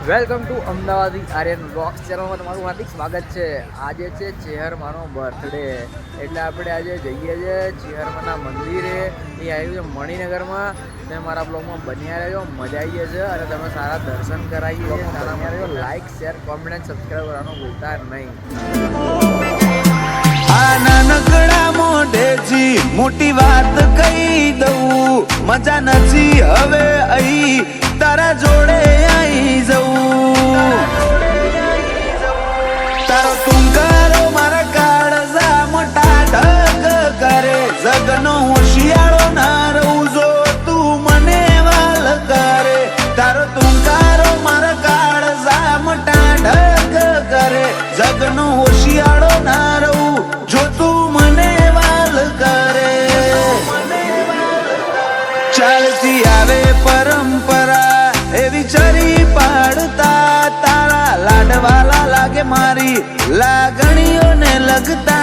Welcome to Amdavadi Aryan blogs ચેનલમાં તમારું હાર્દિક સ્વાગત છે। આજે છે ચેહરમાનો બર્થડે, એટલે આપણે આજે જઈએ છીએ ચેહરમાના મંદિરે। એ આવ્યું છે મણિનગરમાં। તમે મારા બ્લોગમાં બન્યા રહેજો, મજા આવી જશે અને તમે સારા દર્શન કરાવીએ। સારા રહેજો, લાઇક શેર કોમેન્ટ અને સબસ્ક્રાઈબ કરવાનું ભૂલતા નહીં। આ નાનકડા મોઢેથી મોટી વાત કહી દઉં, મજા નથી હવે અહીં તારા જોડે આવી જવું। તારો તુંકારો મારા કાળજા મોટા ઢગ કરે, જગનો હોશિયાળો ના રહું જો તું મને વાલ કરે। તારો તુંકારો મારા કાળજા મોટા ઢગ કરે, જગનો હોશિયાળો ના રહું જો તું મને વાલ કરે। ચાલતી આવે પરંપરા એવી ચરી પાડતા, તારા લાડવાલા લાગે મારી લાગણીઓને લગતા।